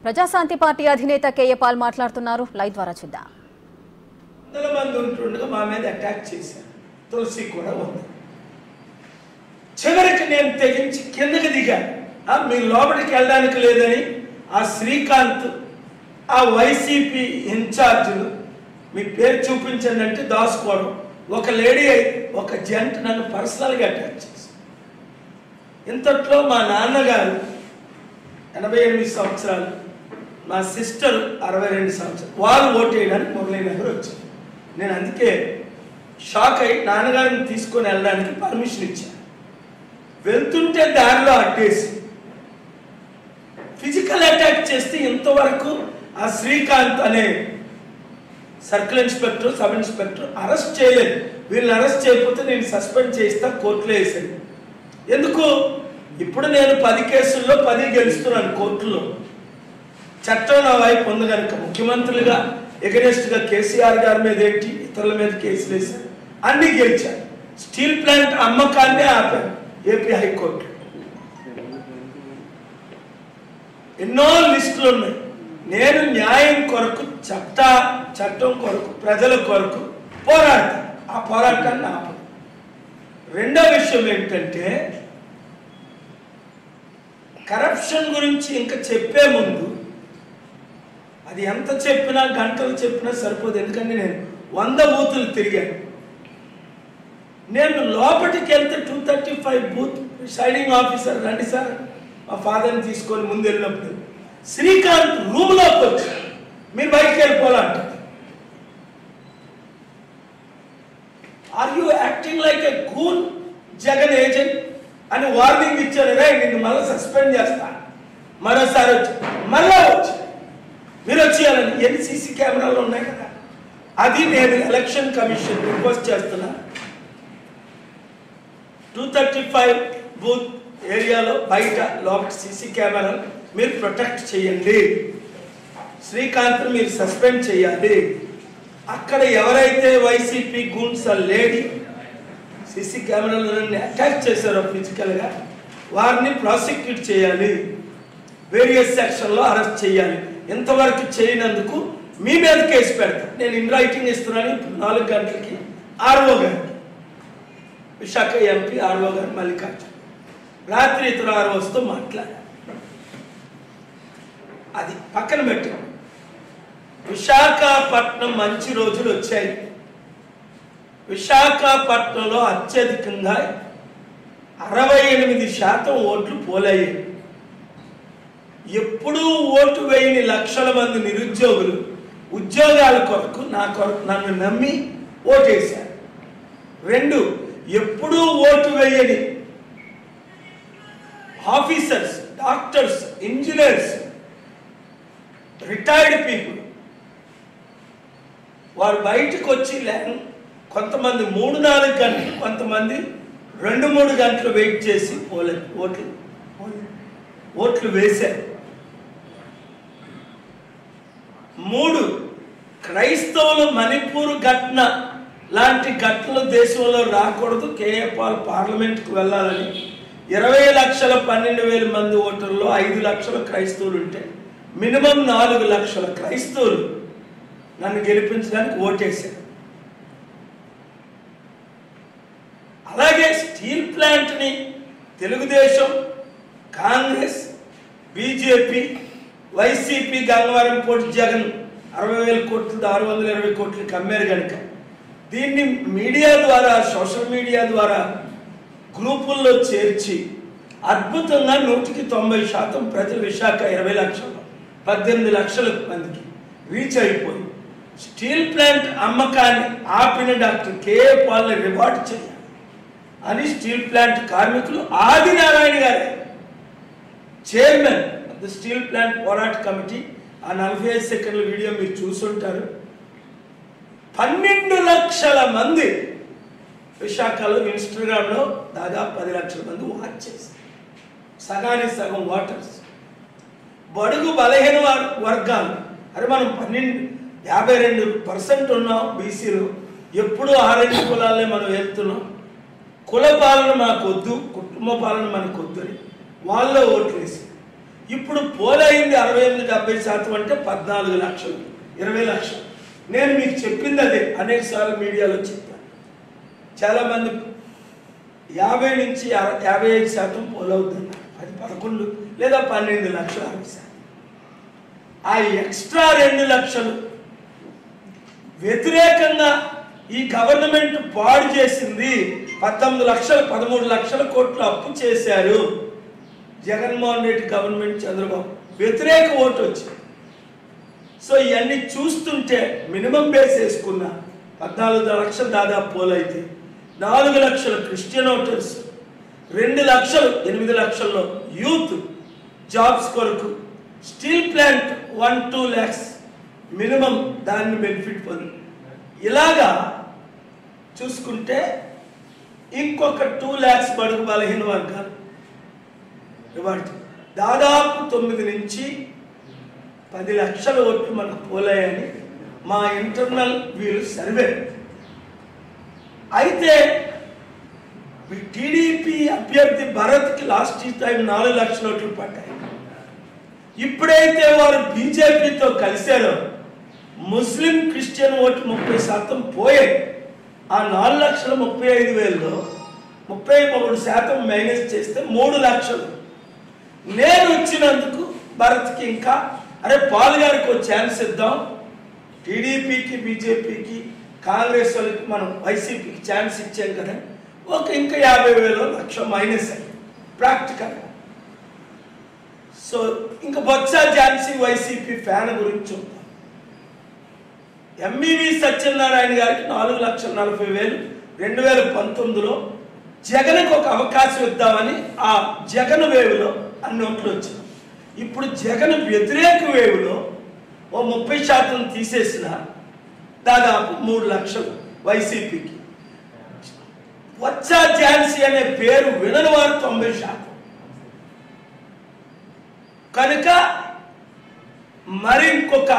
Praja Shanti party అధినేత KA Paul మాట్లాడుతున్నారు. Live ద్వారా చూద్దాం. వందల మంది ఉంటుండగా మా మీద అటాక్ చేశారు. తులసి కూడా ఉంది. చివరికి నేను తెగించి కిందకి దిగాను. మీరు లోపలికి వెళ్ళడానికి లేదని ఆ శ్రీకాంత్, ఆ వైసీపీ ఇన్ఛార్జీలు మీ పేరు చూపించండి అంటే దాచుకోవడం. ఒక లేడీ, ఒక జెంట్ నన్ను పర్సనల్గా అటాక్ చేశారు. ఇంతట్లో మా నాన్నగారు 88 సంవత్సరాలు, మా సిస్టర్ 62 సంవత్సరాలు, వాళ్ళు ఓటు వేయడానికి మొదలైనగర్ వచ్చారు. నేను అందుకే షాక్ అయ్యి నాన్నగారిని తీసుకొని వెళ్ళడానికి పర్మిషన్ ఇచ్చాను. వెళ్తుంటే దారిలో అట్టేసి ఫిజికల్ అటాక్ చేస్తే ఇంతవరకు ఆ శ్రీకాంత్ అనే circle inspector, sub inspector arrest చేయలేదు. వీళ్ళని అరెస్ట్ చేయకపోతే నేను సస్పెండ్ చేస్తా, కోర్టులో వేసాను. ఎందుకు? ఇప్పుడు నేను 10 కేసుల్లో 10 గెలుస్తున్నాను కోర్టులో. చట్టం నా వైపు ఉంది కనుక ముఖ్యమంత్రులుగా ఎగనెస్ట్గా కేసీఆర్ గారి మీద ఏంటి, ఇతరుల మీద కేసులు వేశాను, అన్నీ గెలిచాను. స్టీల్ ప్లాంట్ అమ్మకాన్నే ఆపాను ఏపీ హైకోర్టు. ఎన్నో లిస్టులు ఉన్నాయి. నేను న్యాయం కొరకు, చట్టం కొరకు, ప్రజల కొరకు పోరాడతాను. ఆ పోరాటాన్ని ఆపను. రెండో విషయం ఏంటంటే, కరప్షన్ గురించి ఇంకా చెప్పే ముందు, అది ఎంత చెప్పినా గంటలు చెప్పినా సరిపోదు. ఎందుకంటే నేను 100 బూతులు తిరిగాను. నేను లోపలికి వెళ్తే 235 బూత్ ప్రిసైడింగ్ ఆఫీసర్ రండి సార్ మా ఫాదర్ని తీసుకొని ముందు వెళ్ళినప్పుడు శ్రీకాంత్ రూమ్లోకి వచ్చి మీరు బయటకు వెళ్ళిపోవాలంట. Are you acting like a cool Jagan agent అని వార్నింగ్ ఇచ్చారు. రే నిన్ను మళ్ళీ సస్పెండ్ చేస్తా, మరోసారి వచ్చి మళ్ళా వచ్చి మీరు వచ్చేయాలని. ఎన్ని సీసీ కెమెరాలు ఉన్నాయి కదా. అది నేను ఎలక్షన్ కమిషన్ రిక్వెస్ట్ చేస్తున్నా. 235 బూత్ ఏరియాలో బయట లోపల సీసీ కెమెరాలు మీరు ప్రొటెక్ట్ చేయండి. శ్రీకాంత్ను మీరు సస్పెండ్ చేయాలి. అక్కడ ఎవరైతే వైసీపీ గూన్స్ లేడీ సీసీ కెమెరాలను అటాక్ చేశారో ఫిజికల్గా, వారిని ప్రాసిక్యూట్ చేయాలి, వేరియస్ సెక్షన్లో అరెస్ట్ చేయాలి. ఇంతవరకు చేయనందుకు మీ మీద కేసు పెడతాను. నేను ఇన్ రైటింగ్ ఇస్తున్నాను. ఇప్పుడు 4 గంటలకి ఆర్ఓ గారికి, విశాఖ ఎంపీ ఆర్ఓ గారు మల్లికార్జున, రాత్రి ఇతర ఆర్ఓస్తో మాట్లాడారు. అది పక్కన పెట్టి విశాఖపట్నం మంచి రోజులు వచ్చాయి. విశాఖపట్నంలో అత్యధికంగా 68% ఓట్లు పోలయ్యాయి. ఎప్పుడూ ఓటు వేయని లక్షల మంది నిరుద్యోగులు ఉద్యోగాల కొరకు నన్ను నమ్మి ఓటేశారు. 2, ఎప్పుడూ ఓటు వేయని officers, doctors, engineers, retired people వారు బయటకు వచ్చి కొంతమంది 3-4 గంటలు, కొంతమంది 2-3 గంటలు వెయిట్ చేసి ఓట్లు వేశారు. 3, క్రైస్తవులు మణిపూర్ ఘటన లాంటి ఘటనలు దేశంలో రాకూడదు, కేఏ పాల్ పార్లమెంట్కి వెళ్ళాలని 20,12,000 మంది ఓటర్లో 5 లక్షల క్రైస్తవులు ఉంటే మినిమం 4 లక్షల క్రైస్తవులు నన్ను గెలిపించడానికి ఓటేశారు. అలాగే స్టీల్ ప్లాంట్ని తెలుగుదేశం, కాంగ్రెస్, బీజేపీ, వైసీపీ, గంగవరం పోటీ జగన్ 60,000 కోట్లు 620 కోట్లకి అమ్మారు కనుక దీన్ని మీడియా ద్వారా, సోషల్ మీడియా ద్వారా గ్రూపుల్లో చేర్చి అద్భుతంగా 190% ప్రజలు విశాఖ 20 లక్షలు 18 లక్షల మందికి రీచ్ అయిపోయి స్టీల్ ప్లాంట్ అమ్మకాన్ని ఆపిన డాక్టర్ కేఏ పాల్ని రివార్డ్ చేయాలి అని స్టీల్ ప్లాంట్ కార్మికులు, ఆదినారాయణ గారే chairman of the steel plant పోరాట కమిటీ, ఆ 45 సెకండ్ల వీడియో మీరు చూసుంటారు. 12 లక్షల మంది విశాఖలో ఇన్స్టాగ్రామ్లో దాదాపు 10 లక్షల మంది వాచ్ చేశారు. సగానికి సగం ఓటర్స్. బడుగు బలహీన వర్గాలు, అరే మనం 52% ఉన్నాం బీసీలు, ఎప్పుడూ 6 కులాలనే మనం వెళ్తున్నాం, కుల పాలన మనకు వద్దు, కుటుంబ పాలన మనకు వద్దు అని వాళ్ళలో ఓట్లు వేసి ఇప్పుడు పోలైంది 68-70% అంటే 14 లక్షలు 20 లక్షలు. నేను మీకు చెప్పింది అదే, అనేక సార్లు మీడియాలో చెప్పాను. చాలామంది 50 నుంచి 55% పోలవుతుంది, అది 11 లేదా 12 లక్షలు 60%. ఆ ఎక్స్ట్రా 2 లక్షలు వ్యతిరేకంగా ఈ గవర్నమెంట్ పాడు చేసింది. 19 లక్షలు 13 లక్షల కోట్లు అప్పు చేశారు జగన్మోహన్ రెడ్డి గవర్నమెంట్, చంద్రబాబు వ్యతిరేక ఓటు వచ్చింది. సో ఇవన్నీ చూస్తుంటే మినిమం బేస్ వేసుకున్న 14 లక్షలు దాదాపు పోలైతే 4 లక్షలు క్రిస్టియన్ ఓటర్స్, 2 లక్షలు 8 లక్షల్లో యూత్ జాబ్స్ కొరకు, స్టీల్ ప్లాంట్ 1-2 lakhs మినిమం దాన్ని బెనిఫిట్ పొంది. ఇలాగా చూసుకుంటే ఇంకొక 2 lakhs బడుగు బలహీన వర్గాలు దాదాపు 9 నుంచి 10 లక్షల ఓట్లు మనకు పోలాయని మా ఇంటర్నల్ వీళ్ళు సర్వే. అయితే టీడీపీ అభ్యర్థి భరత్కి లాస్ట్ టైం 4 లక్షల ఓట్లు పడ్డాయి. ఇప్పుడైతే వారు బీజేపీతో కలిశారో ముస్లిం క్రిస్టియన్ ఓటు 30% పోయాయి. ఆ 4,35,000లో 33% మైనస్ చేస్తే 3 లక్షలు. నేను వచ్చినందుకు భరత్కి ఇంకా అరే పాల్ గారికి ఒక ఛాన్స్ ఇద్దాం, టీడీపీకి బీజేపీకి కాంగ్రెస్ వాళ్ళకి మనం వైసీపీకి ఛాన్స్ ఇచ్చాం కదా, ఒక ఇంకా 50,000 లక్ష మైనస్ అయ్యి ప్రాక్టికల్. సో ఇంకా బొత్స ఝాన్సీ వైసీపీ ఫ్యాన్ గురించి చూద్దాం. ఎంఈవి సత్యనారాయణ గారికి 4,40,000 2019లో జగన్కి ఒక అవకాశం ఇద్దామని ఆ జగన్ వేవ్లో అన్ని ఓట్లు వచ్చింది. ఇప్పుడు జగన్ వ్యతిరేక వేవ్లో ఓ 30% తీసేసిన దాదాపు 3 లక్షలు వైసీపీకి. బొత్స ఝాన్సీ అనే పేరు వినని వారు 90%. కనుక మరి ఇంకొక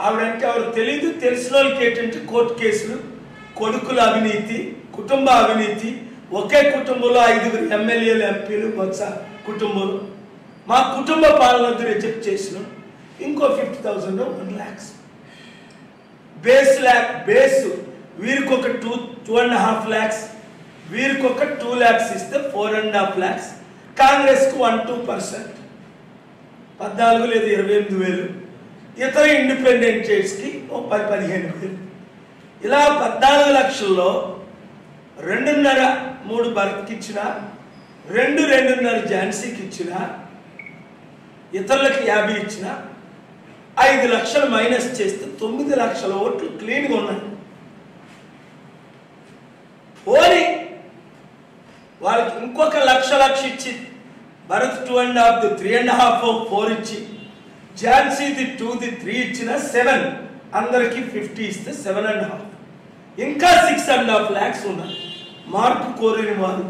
ఆవిడంటే ఎవరు తెలీదు, తెలిసిన వాళ్ళకి ఏంటంటే కోర్టు కేసులు, కొడుకుల అవినీతి, కుటుంబ అవినీతి, ఒకే కుటుంబంలో 5 ఎమ్మెల్యేలు ఎంపీలు బొత్స కుటుంబంలో, మా కుటుంబ పాలన రిజెక్ట్ చేసిన ఇంకో 50,000 1 lakhs బేస్ వీరికి ఒక 2.5 lakhs, వీరికి ఒక 2 lakhs ఇస్తే 4.5 lakhs, కాంగ్రెస్కు 1-2%, 14 లేదా 28,000, ఇతర ఇండిపెండెంట్ స్టేట్స్కి 10-15,000. ఇలా 14 లక్షల్లో 2.5-3 భరత్కి ఇచ్చిన, 2.5 ఝాన్సీకి ఇచ్చిన, ఇతరులకు 50 ఇచ్చిన, 5 లక్షలు మైనస్ చేస్తే 9 లక్షల ఓట్లు క్లీన్గా ఉన్నాయి. పోనీ వాళ్ళకి ఇంకొక లక్ష ఇచ్చి భరత్ 2.5 3.5 4 ఇచ్చి, ఝాన్సీది 2 3 ఇచ్చిన 7, అందరికి 50 ఇస్తే 7.5, ఇంకా 6.5 lakhs ఉన్నారు. మార్పు కోరిన వారు,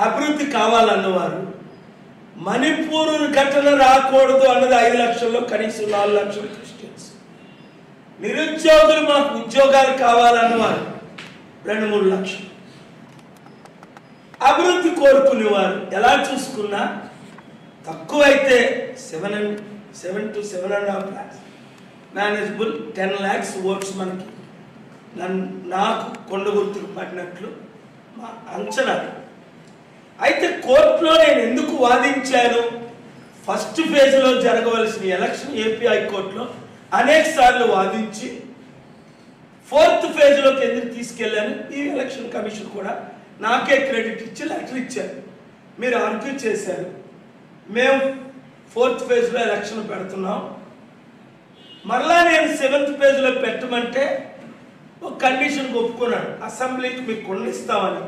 అభివృద్ధి కావాలన్నవారు, మణిపూర్ ఘటన రాకూడదు అన్నది 5 లక్షల్లో కనీసం 4 లక్షలు క్రిస్టియన్స్, నిరుద్యోగులు మాకు ఉద్యోగాలు కావాలన్నవారు 2-3 లక్షలు, అభివృద్ధి కోరుకునేవారు ఎలా చూసుకున్నా తక్కువైతే 7 to 7.5 lakhs manageable, 10 lakhs votes మనకి నాకు కొండ గుర్తుకు పడినట్లు మా అంచనా. అయితే కోర్టులో నేను ఎందుకు వాదించాను, ఫస్ట్ ఫేజ్లో జరగవలసిన ఎలక్షన్ ఏపీ హైకోర్టులో అనేక సార్లు వాదించి 4th ఫేజ్లోకి ఎందుకు తీసుకెళ్ళాను, ఈ ఎలక్షన్ కమిషన్ కూడా నాకే క్రెడిట్ ఇచ్చి లెటర్ ఇచ్చారు. మీరు ఆర్గ్యూ చేశారు, మేము 4th ఫేజ్లో ఎలక్షన్ పెడుతున్నాం, మరలా నేను 7th ఫేజ్లో పెట్టమంటే ఒక కండిషన్ ఒప్పుకున్నాడు, అసెంబ్లీకి మీకు కొండిస్తామని.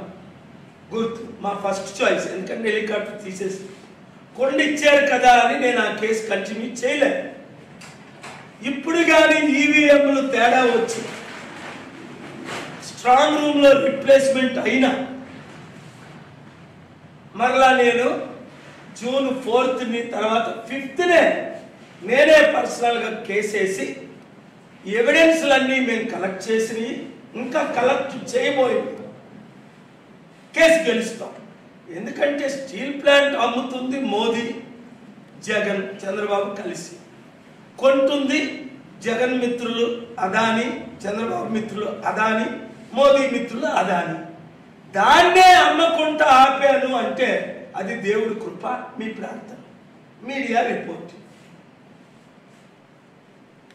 గుర్తు మా ఫస్ట్ చాయిస్, ఎందుకంటే హెలికాప్టర్ తీసేసి కొండ ఇచ్చారు కదా అని నేను ఆ కేసు కంటిన్యూ చేయలేదు. ఇప్పుడు కానీ ఈవీఎంలు తేడా వచ్చి స్ట్రాంగ్ రూమ్లో రిప్లేస్మెంట్ అయినా మరలా నేను జూన్ 4th తర్వాత 5th నేనే పర్సనల్గా కేసేసి ఎవిడెన్స్లన్నీ మేము కలెక్ట్ చేసి ఇంకా కలెక్ట్ చేయబోయింది కేసు గెలుస్తాం. ఎందుకంటే స్టీల్ ప్లాంట్ అమ్ముతుంది మోదీ, జగన్ చంద్రబాబు కలిసి కొంటుంది. జగన్ మిత్రులు అదాని, చంద్రబాబు మిత్రులు అదాని, మోదీ మిత్రులు అదాని. దాన్నే అమ్మకుంటా ఆపాను అంటే అది దేవుడి కృప, మీ ప్రార్థన, మీడియా రిపోర్ట్.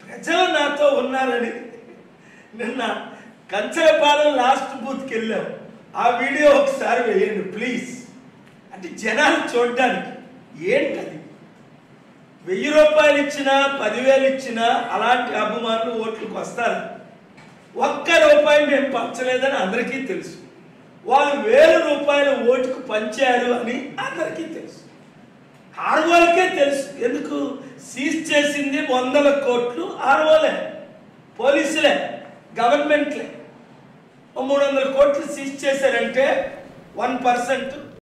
ప్రజలు నాతో ఉన్నారని నిన్న కంచరపాలెం లాస్ట్ బూత్కి వెళ్ళాం. ఆ వీడియో ఒకసారి వేయండి ప్లీజ్. అంటే జనాలు చూడడానికి ఏంటది. 1000 రూపాయలు ఇచ్చినా 10,000 ఇచ్చినా అలాంటి అభిమానులు ఓట్లకు వస్తారు. ₹1 మేము పంచలేదని అందరికీ తెలుసు. వాళ్ళు 1000 రూపాయలు ఓటుకు పంచారు అని అందరికీ తెలుసు. ఆర్వోలకే తెలుసు. ఎందుకు సీజ్ చేసింది 100 కోట్లు ఆర్వోలే, పోలీసులే, గవర్నమెంట్లే. 300 కోట్లు సీజ్ చేశారంటే 1%